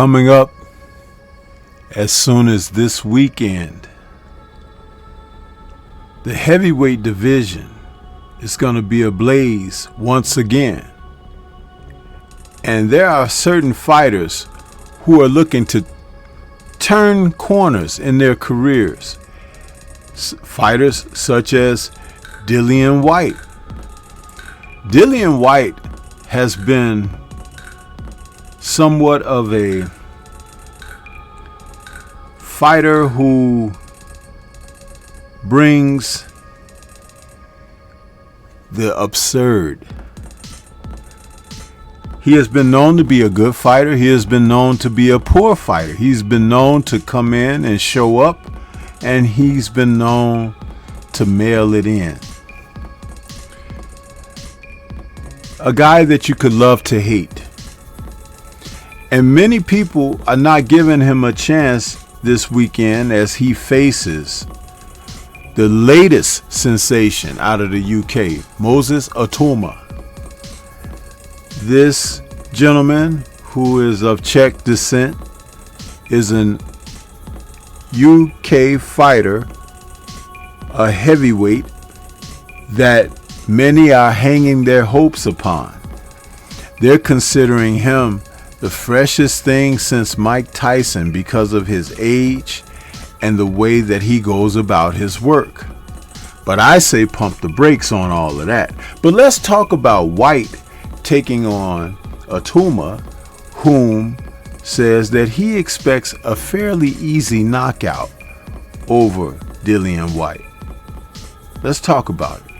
Coming up as soon as this weekend, the heavyweight division is going to be ablaze once again. And there are certain fighters who are looking to turn corners in their careers. Fighters such as Dillian Whyte. Dillian Whyte has been somewhat of a fighter who brings the absurd. He has been known to be a good fighter. He has been known to be a poor fighter. He's been known to come in and show up, and he's been known to mail it in. A guy that you could love to hate. And many people are not giving him a chance this weekend as he faces the latest sensation out of the UK, Moses Itauma. This gentleman, who is of Czech descent, is an UK fighter, a heavyweight that many are hanging their hopes upon. They're considering him the freshest thing since Mike Tyson because of his age and the way that he goes about his work. But I say pump the brakes on all of that. But let's talk about Whyte taking on Itauma, whom says that he expects a fairly easy knockout over Dillian Whyte. Let's talk about it.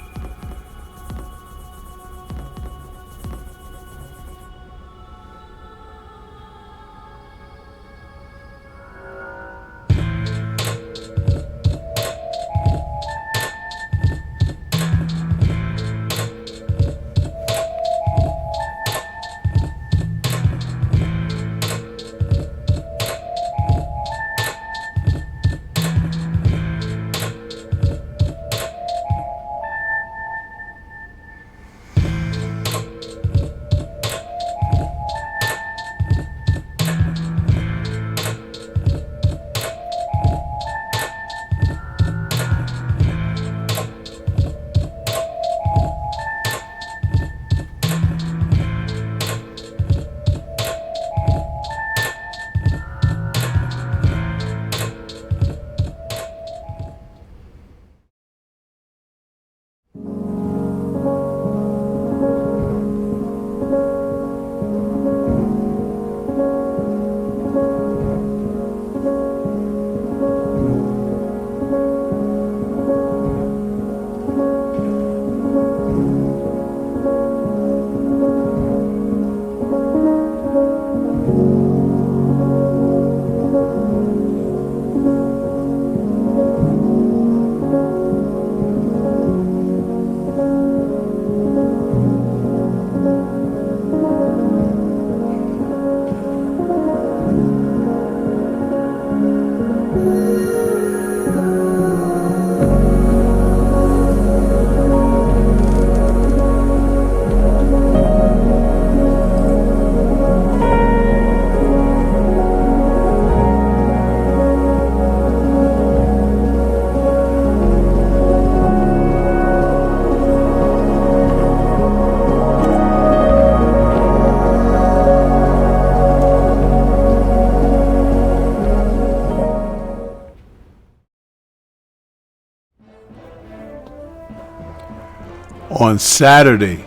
On Saturday,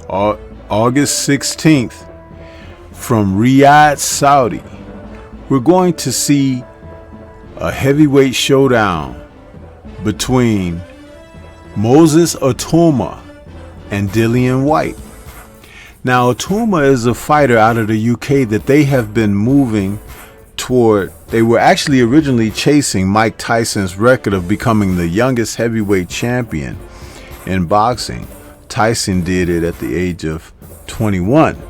August 16th, from Riyadh, Saudi, we're going to see a heavyweight showdown between Moses Itauma and Dillian Whyte. Now, Itauma is a fighter out of the UK that they have been moving toward. They were actually originally chasing Mike Tyson's record of becoming the youngest heavyweight champion in boxing. Tyson did it at the age of 21.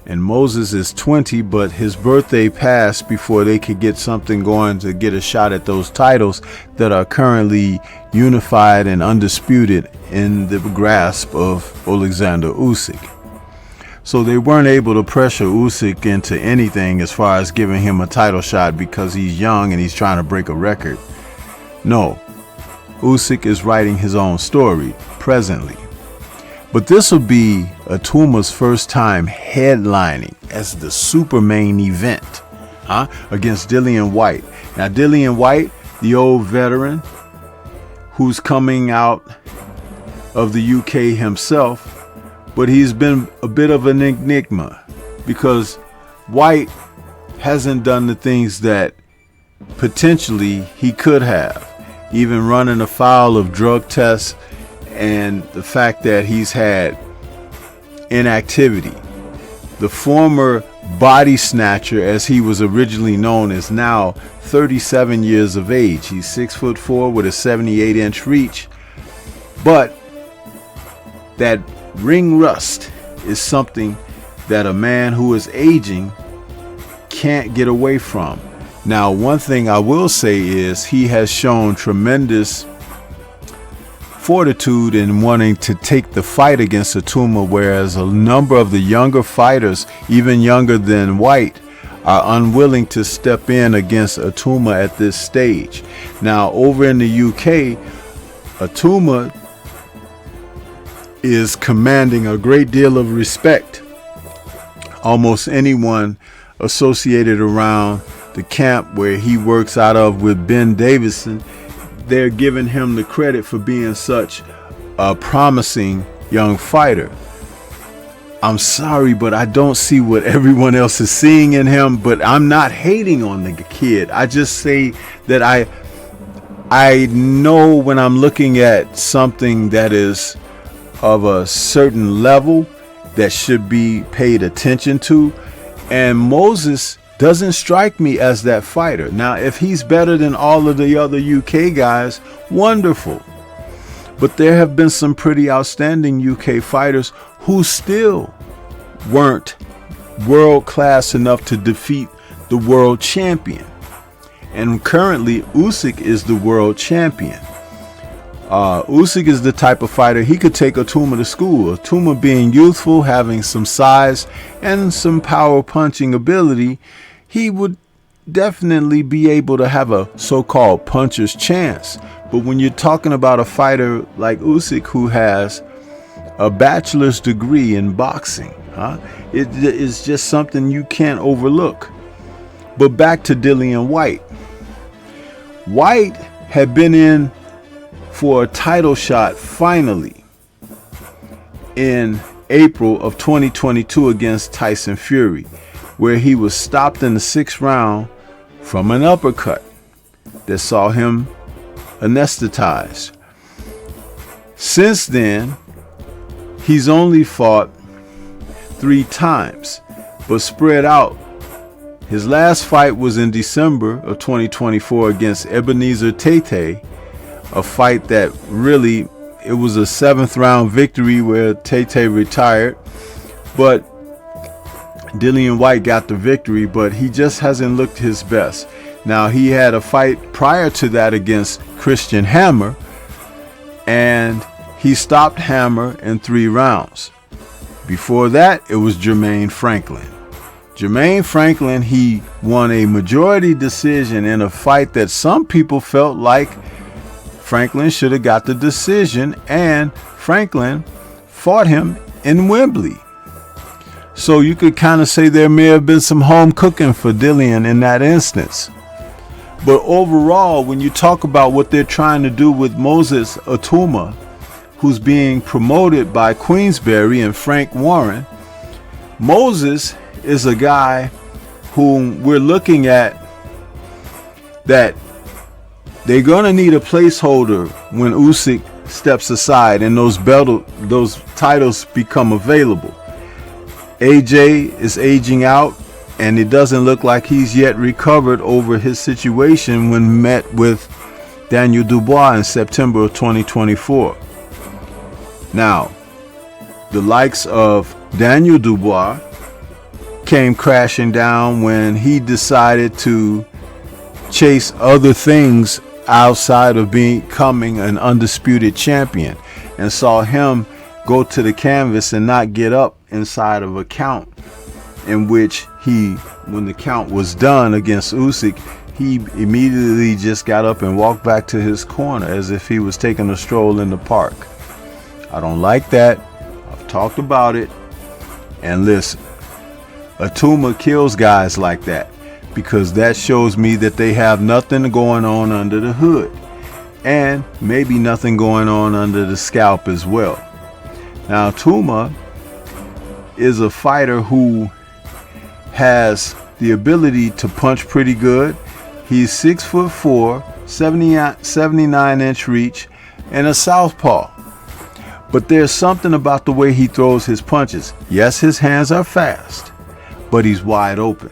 And Moses is 20, but his birthday passed before they could get something going to get a shot at those titles that are currently unified and undisputed in the grasp of Alexander Usyk. So they weren't able to pressure Usyk into anything as far as giving him a title shot because he's young and he's trying to break a record. No, Usyk is writing his own story presently. But this will be Itauma's first time headlining as the super main event against Dillian Whyte. Now Dillian Whyte, the old veteran who's coming out of the UK himself, but he's been a bit of an enigma because Whyte hasn't done the things that potentially he could have, even running afoul of drug tests and the fact that he's had inactivity. The former body snatcher, as he was originally known, is now 37 years of age. He's 6'4" with a 78-inch reach, but that ring rust is something that a man who is aging can't get away from. Now, one thing I will say is he has shown tremendous fortitude in wanting to take the fight against Itauma, whereas a number of the younger fighters, even younger than Whyte, are unwilling to step in against Itauma at this stage. Now, over in the UK, Itauma is commanding a great deal of respect. Almost anyone associated around the camp where he works out of with Ben Davison, they're giving him the credit for being such a promising young fighter. I'm sorry, but I don't see what everyone else is seeing in him. But I'm not hating on the kid. I just say that I know when I'm looking at something that is of a certain level that should be paid attention to, and Moses doesn't strike me as that fighter. Now, if he's better than all of the other UK guys, wonderful. But there have been some pretty outstanding UK fighters who still weren't world class enough to defeat the world champion. And currently, Usyk is the world champion. Usyk is the type of fighter, he could take Itauma to school. Itauma being youthful, having some size and some power punching ability, he would definitely be able to have a so-called puncher's chance. But when you're talking about a fighter like Usyk who has a bachelor's degree in boxing, it is just something you can't overlook. But back to Dillian Whyte. Whyte had been in for a title shot finally in April of 2022 against Tyson Fury, where he was stopped in the 6th round from an uppercut that saw him anesthetized. Since then, he's only fought 3 times, but spread out. His last fight was in December of 2024 against Ebenezer Tate, a fight that really, it was a 7th round victory where Tate retired, but Dillian Whyte got the victory, but he just hasn't looked his best. Now, he had a fight prior to that against Christian Hammer, and he stopped Hammer in 3 rounds. Before that, it was Jermaine Franklin. Jermaine Franklin, he won a majority decision in a fight that some people felt like Franklin should have got the decision, and Franklin fought him in Wembley. So you could kind of say there may have been some home cooking for Dillian in that instance. But overall, when you talk about what they're trying to do with Moses Itauma, who's being promoted by Queensberry and Frank Warren, Moses is a guy whom we're looking at that they're going to need a placeholder when Usyk steps aside and those titles become available. AJ is aging out, and it doesn't look like he's yet recovered over his situation when met with Daniel Dubois in September of 2024. Now, the likes of Daniel Dubois came crashing down when he decided to chase other things outside of becoming an undisputed champion, and saw him go to the canvas and not get up inside of a count in which when the count was done against Usyk, he immediately just got up and walked back to his corner as if he was taking a stroll in the park. I don't like that. I've talked about it. And listen, Itauma kills guys like that because that shows me that they have nothing going on under the hood and maybe nothing going on under the scalp as well. Now, Itauma is a fighter who has the ability to punch pretty good. He's 6'4", 79-inch reach, and a southpaw. But there's something about the way he throws his punches. Yes, his hands are fast, but he's wide open.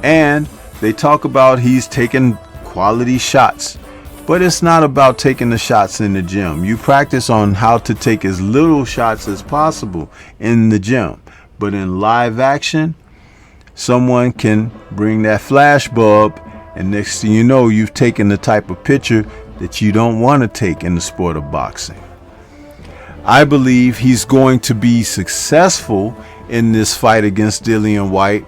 And they talk about he's taking quality shots, but it's not about taking the shots in the gym. You practice on how to take as little shots as possible in the gym, but in live action, someone can bring that flash bulb, and next thing you know, you've taken the type of picture that you don't want to take in the sport of boxing. I believe he's going to be successful in this fight against Dillian Whyte.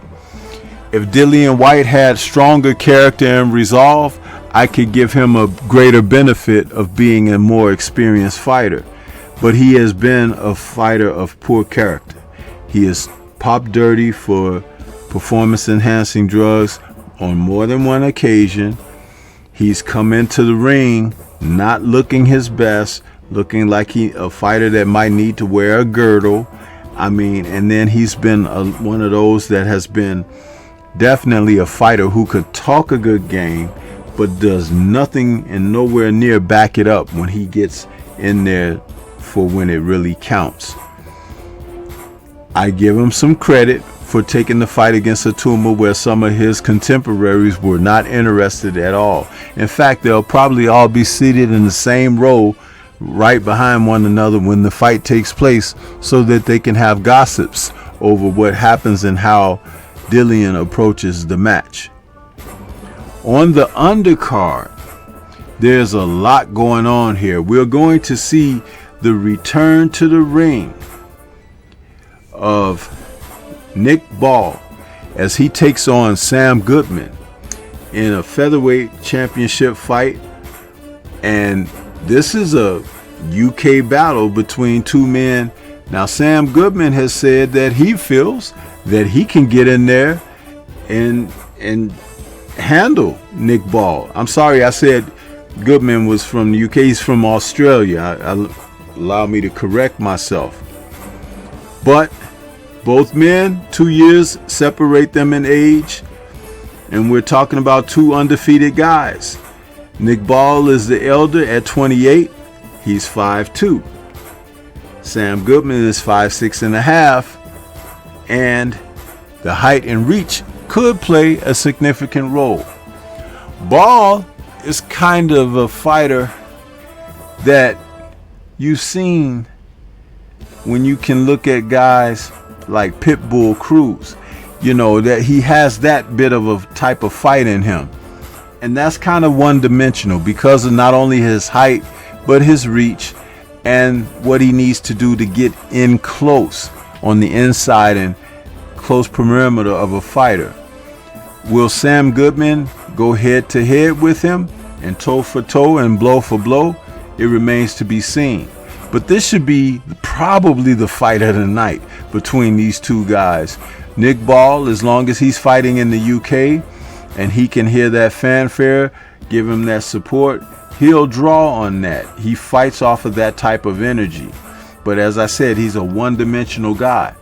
If Dillian Whyte had stronger character and resolve, I could give him a greater benefit of being a more experienced fighter. But he has been a fighter of poor character. He has popped dirty for performance-enhancing drugs on more than one occasion. He's come into the ring not looking his best, looking like a fighter that might need to wear a girdle. And then he's been one of those that has been definitely a fighter who could talk a good game, but does nothing and nowhere near back it up when he gets in there for when it really counts. I give him some credit for taking the fight against Itauma where some of his contemporaries were not interested at all. In fact, they'll probably all be seated in the same row right behind one another when the fight takes place so that they can have gossips over what happens and how Dillian approaches the match. On the undercard, there's a lot going on here. We're going to see the return to the ring of Nick Ball as he takes on Sam Goodman in a featherweight championship fight. And this is a UK battle between two men. Now, Sam Goodman has said that he feels that he can get in there and handle Nick Ball. I'm sorry, I said Goodman was from the UK. He's from Australia. Allow me to correct myself. But both men, 2 years separate them in age, and we're talking about two undefeated guys. Nick Ball is the elder at 28. He's 5'2". Sam Goodman is 5'6.5", and the height and reach could play a significant role. Ball is kind of a fighter that you've seen when you can look at guys like Pitbull Cruz, that he has that bit of a type of fight in him. And that's kind of one-dimensional because of not only his height, but his reach and what he needs to do to get in close on the inside and close perimeter of a fighter. Will Sam Goodman go head-to-head with him and toe for toe and blow for blow? It remains to be seen. But this should be probably the fight of the night between these two guys. Nick Ball, as long as he's fighting in the UK and he can hear that fanfare, give him that support, he'll draw on that. He fights off of that type of energy. But as I said, he's a one-dimensional guy.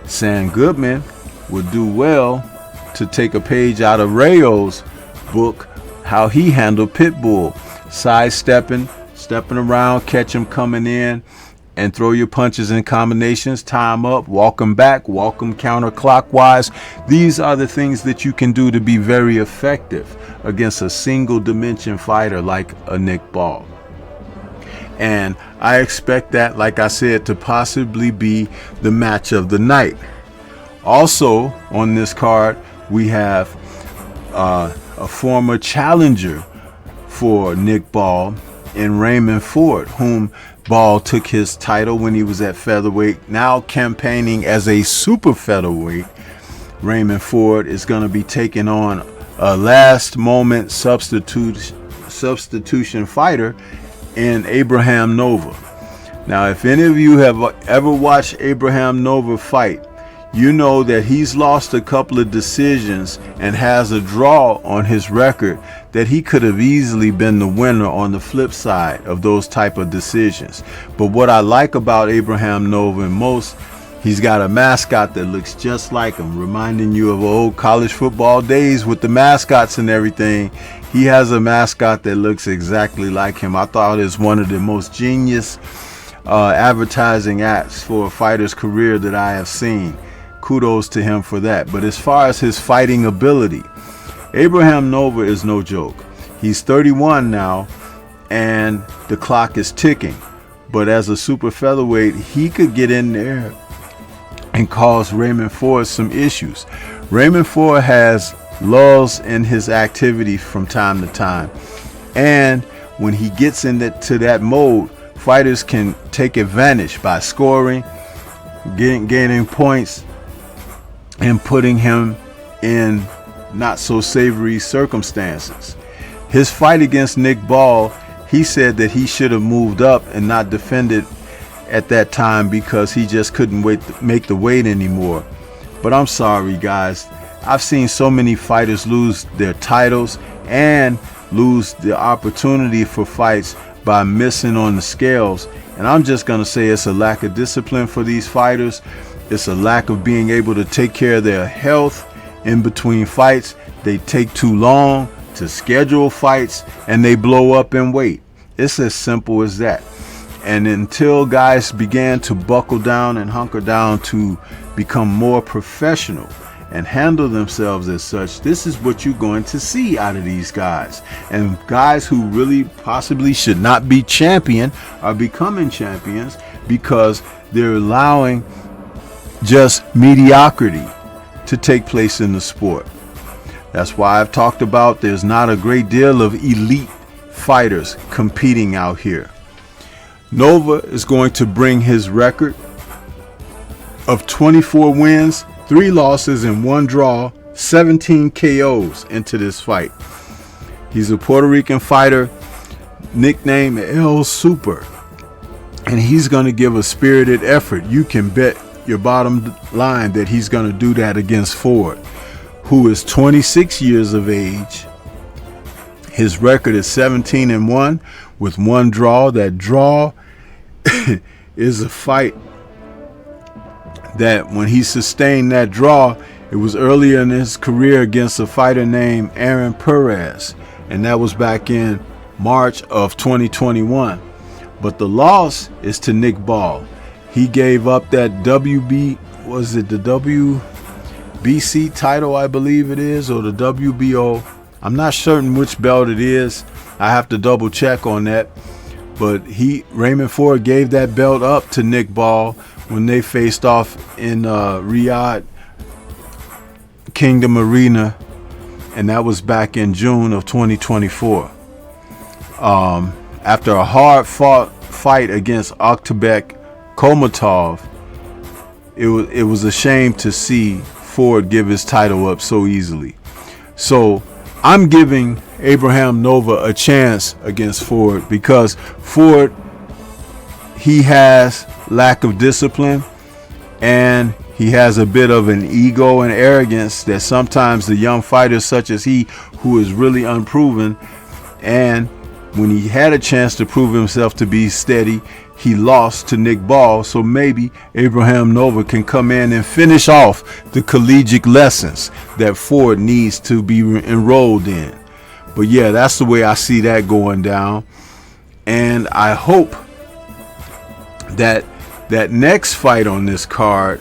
Sam Goodman would do well to take a page out of Rayo's book, how he handled Pitbull, sidestepping, stepping around, catch him coming in, and throw your punches in combinations, tie him up, walk him back, walk him counterclockwise. These are the things that you can do to be very effective against a single dimension fighter like a Nick Ball. And I expect that, like I said, to possibly be the match of the night. Also on this card, we have a former challenger for Nick Ball, in Raymond Ford, whom Ball took his title when he was at featherweight. Now campaigning as a super featherweight, Raymond Ford is going to be taking on a last moment substitution fighter in Abraham Nova. Now, if any of you have ever watched Abraham Nova fight, you know that he's lost a couple of decisions and has a draw on his record that he could have easily been the winner on the flip side of those type of decisions. But what I like about Abraham Nova and most, he's got a mascot that looks just like him, reminding you of old college football days with the mascots and everything. He has a mascot that looks exactly like him. I thought it was one of the most genius advertising acts for a fighter's career that I have seen. Kudos to him for that. But as far as his fighting ability, Abraham Nova is no joke. He's 31 now, and the clock is ticking. But as a super featherweight, he could get in there and cause Raymond Ford some issues. Raymond Ford has lulls in his activity from time to time, and when he gets into that mode, fighters can take advantage by scoring, gaining points, and putting him in not so savory circumstances. His fight against Nick Ball, he said that he should have moved up and not defended at that time because he just couldn't make the weight anymore. But I'm sorry, guys. I've seen so many fighters lose their titles and lose the opportunity for fights by missing on the scales. And I'm just going to say it's a lack of discipline for these fighters. It's a lack of being able to take care of their health in between fights. They take too long to schedule fights and they blow up in weight. It's as simple as that. And until guys began to buckle down and hunker down to become more professional and handle themselves as such, this is what you're going to see out of these guys. And guys who really possibly should not be champion are becoming champions because they're allowing just mediocrity to take place in the sport. That's why I've talked about there's not a great deal of elite fighters competing out here. Nova is going to bring his record of 24 wins, 3 losses, and 1 draw, 17 KOs into this fight. He's a Puerto Rican fighter nicknamed El Super, and he's going to give a spirited effort. You can bet your bottom line that he's going to do that against Ford, who is 26 years of age. His record is 17-1 with 1 draw. That draw is a fight that when he sustained that draw, it was earlier in his career against a fighter named Aaron Perez, and that was back in March of 2021. But the loss is to Nick Ball. He gave up that the WBC title, I believe it is, or the WBO. I'm not certain which belt it is. I have to double check on that. But Raymond Ford gave that belt up to Nick Ball when they faced off in Riyadh Kingdom Arena, and that was back in June of 2024. After a hard-fought fight against Oktarbek Komatov, it was a shame to see Ford give his title up so easily. So I'm giving Abraham Nova a chance against Ford because Ford, he has lack of discipline and he has a bit of an ego and arrogance that sometimes the young fighters such as he, who is really unproven, and when he had a chance to prove himself to be steady, he lost to Nick Ball. So maybe Abraham Nova can come in and finish off the collegiate lessons that Ford needs to be enrolled in. But yeah, that's the way I see that going down. And I hope that that next fight on this card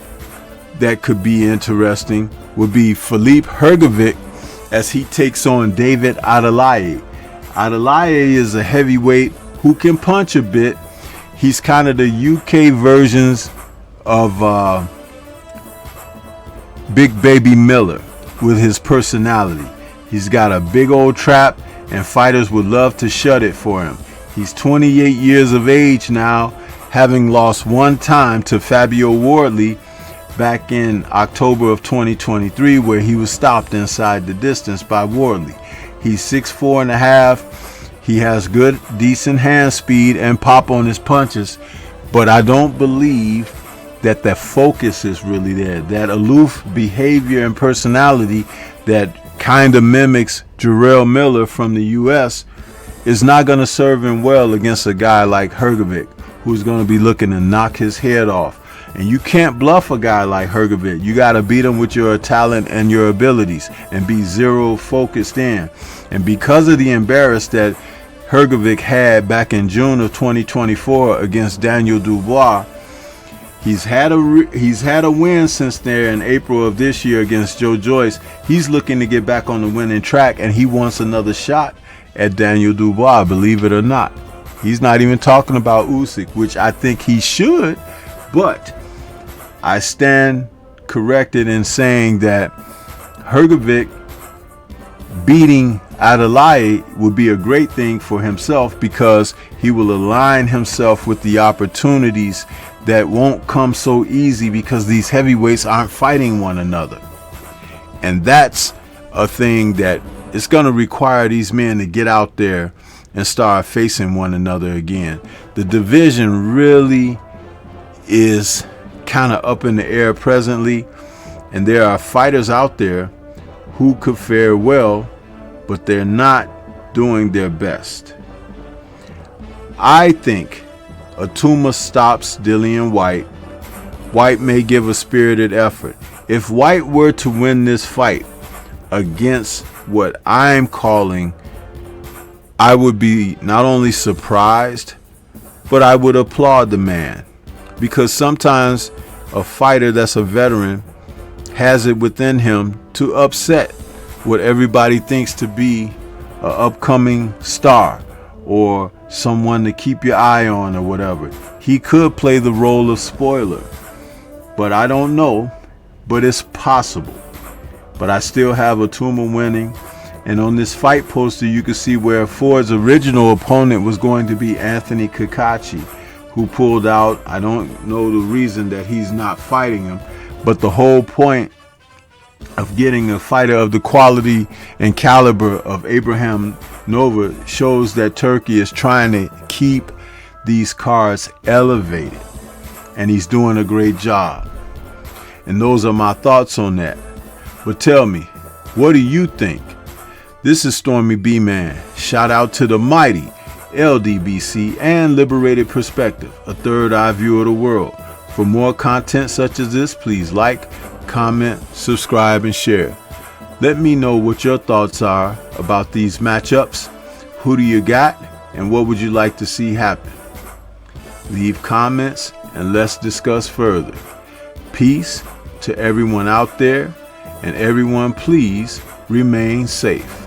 that could be interesting would be Filip Hrgovic as he takes on David Adelaide. Adelaide is a heavyweight who can punch a bit. He's kind of the UK versions of Big Baby Miller with his personality. He's got a big old trap and fighters would love to shut it for him. He's 28 years of age now, having lost one time to Fabio Wardley back in October of 2023, where he was stopped inside the distance by Wardley. He's 6'4" and a half. He has good, decent hand speed and pop on his punches, but I don't believe that the focus is really there. That aloof behavior and personality that kind of mimics Jarrell Miller from the U.S. is not going to serve him well against a guy like Hrgovic, who's going to be looking to knock his head off. And you can't bluff a guy like Hrgovic. You got to beat him with your talent and your abilities and be zero focused in. And because of the embarrass that Hrgovic had back in June of 2024 against Daniel Dubois, he's had a win since there in April of this year against Joe Joyce. He's looking to get back on the winning track, and he wants another shot at Daniel Dubois, believe it or not. He's not even talking about Usyk, which I think he should, but I stand corrected in saying that Hrgovic beating Adeleye would be a great thing for himself, because he will align himself with the opportunities that won't come so easy because these heavyweights aren't fighting one another. And that's a thing that it's going to require these men to get out there and start facing one another again. The division really is kind of up in the air presently, and there are fighters out there who could fare well, but they're not doing their best. I think Itauma stops Dillian Whyte. Whyte may give a spirited effort. If Whyte were to win this fight against what I'm calling, I would be not only surprised, but I would applaud the man, because sometimes a fighter that's a veteran has it within him to upset what everybody thinks to be an upcoming star or someone to keep your eye on or whatever. He could play the role of spoiler, but I don't know, but it's possible. But I still have Itauma winning. And on this fight poster, you can see where Ford's original opponent was going to be Anthony Kakachi, who pulled out. I don't know the reason that he's not fighting him, but the whole point of getting a fighter of the quality and caliber of Abraham Nova shows that Turkey is trying to keep these cards elevated, and he's doing a great job. And those are my thoughts on that. But tell me, what do you think? This is Stormy B-Man. Shout out to the mighty LDBC and Liberated Perspective, a third eye view of the world. For more content such as this, please like, comment, subscribe, and share. Let me know what your thoughts are about these matchups. Who do you got, and what would you like to see happen? Leave comments and let's discuss further. Peace to everyone out there, and everyone please remain safe.